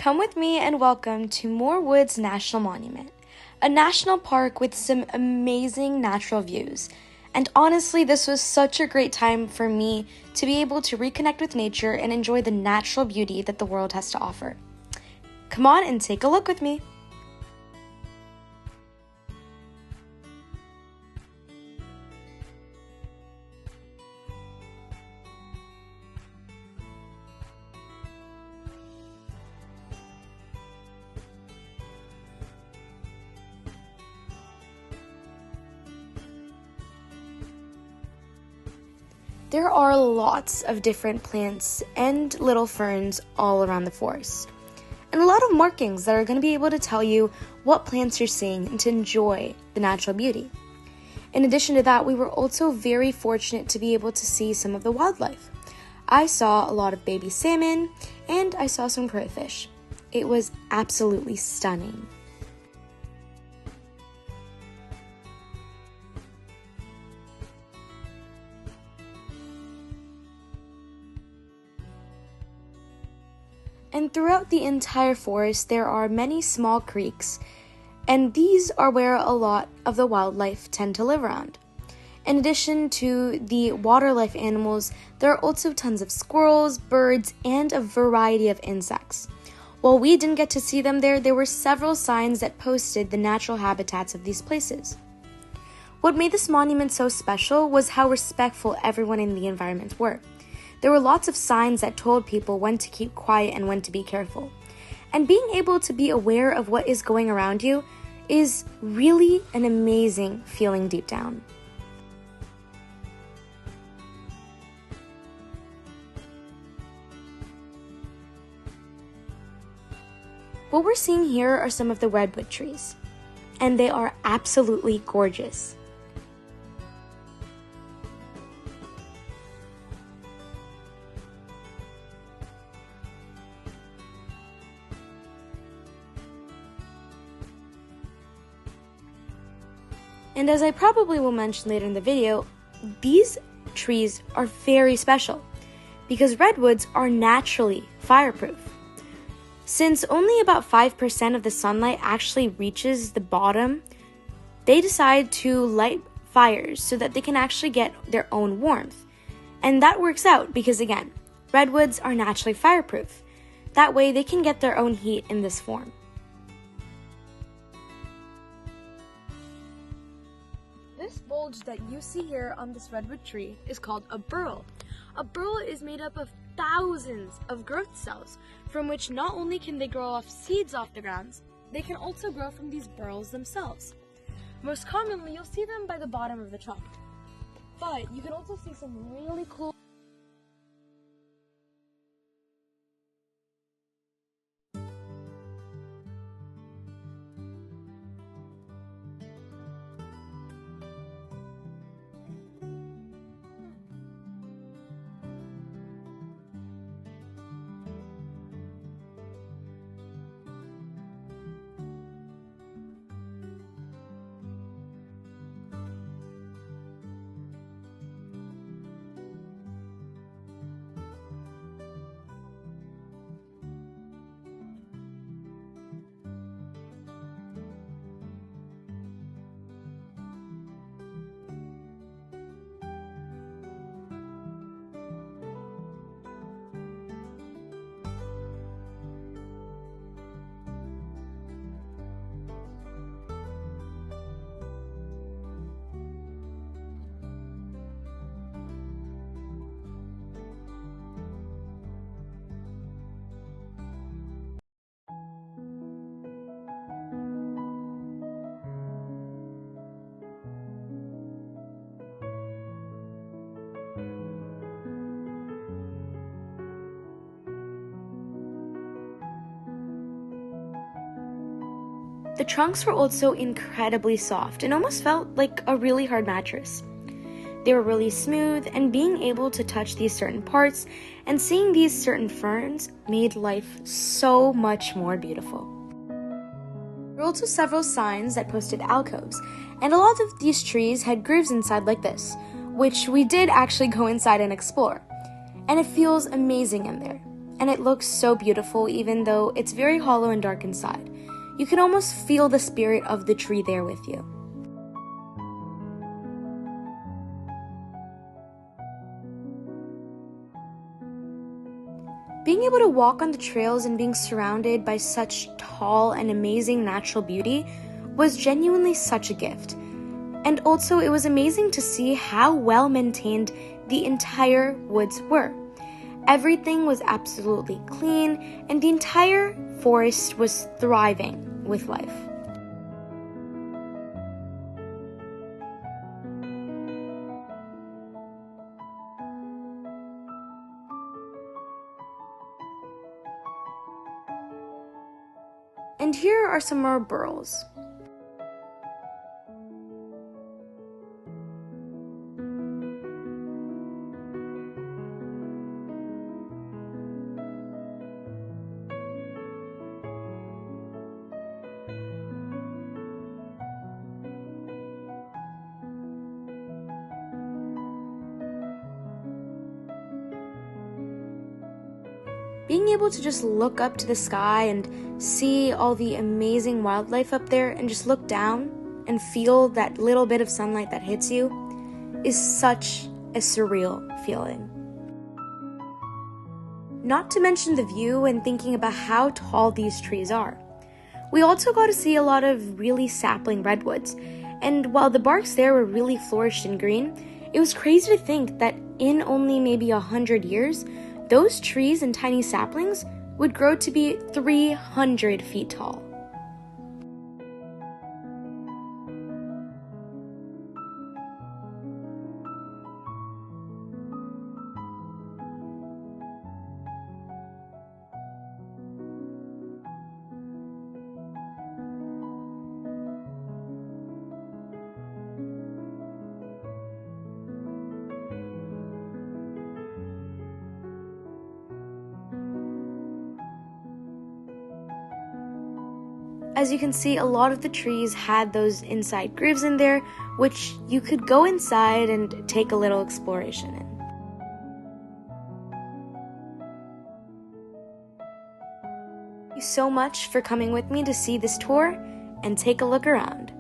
Come with me and welcome to Moore Woods National Monument, a national park with some amazing natural views. And honestly, this was such a great time for me to be able to reconnect with nature and enjoy the natural beauty that the world has to offer. Come on and take a look with me. There are lots of different plants and little ferns all around the forest, and a lot of markings that are going to be able to tell you what plants you're seeing and to enjoy the natural beauty. In addition to that, we were also very fortunate to be able to see some of the wildlife. I saw a lot of baby salmon and I saw some crayfish. It was absolutely stunning. And throughout the entire forest, there are many small creeks, and these are where a lot of the wildlife tend to live around. In addition to the water life animals, there are also tons of squirrels, birds, and a variety of insects. While we didn't get to see them there were several signs that posted the natural habitats of these places. What made this monument so special was how respectful everyone in the environment were. There were lots of signs that told people when to keep quiet and when to be careful. And being able to be aware of what is going around you is really an amazing feeling deep down. What we're seeing here are some of the redwood trees, and they are absolutely gorgeous. And as I probably will mention later in the video, these trees are very special because redwoods are naturally fireproof. Since only about 5% of the sunlight actually reaches the bottom, they decide to light fires so that they can actually get their own warmth. And that works out because, again, redwoods are naturally fireproof. That way they can get their own heat in this form. This bulge that you see here on this redwood tree is called a burl. A burl is made up of thousands of growth cells, from which not only can they grow off seeds off the grounds, they can also grow from these burls themselves. Most commonly, you'll see them by the bottom of the trunk, but you can also see some really cool The trunks were also incredibly soft and almost felt like a really hard mattress. They were really smooth, and being able to touch these certain parts and seeing these certain ferns made life so much more beautiful. There were also several signs that posted alcoves, and a lot of these trees had grooves inside like this, which we did actually go inside and explore. And it feels amazing in there. and it looks so beautiful even though it's very hollow and dark inside. You can almost feel the spirit of the tree there with you. Being able to walk on the trails and being surrounded by such tall and amazing natural beauty was genuinely such a gift. And also, it was amazing to see how well maintained the entire woods were. Everything was absolutely clean, and the entire forest was thriving with life. And here are some more burls. Being able to just look up to the sky and see all the amazing wildlife up there and just look down and feel that little bit of sunlight that hits you is such a surreal feeling. Not to mention the view and thinking about how tall these trees are. We also got to see a lot of really sapling redwoods, and while the barks there were really flourished and green, it was crazy to think that in only maybe 100 years, those trees and tiny saplings would grow to be 300 feet tall. As you can see, a lot of the trees had those inside grooves in there, which you could go inside and take a little exploration in. Thank you so much for coming with me to see this tour and take a look around.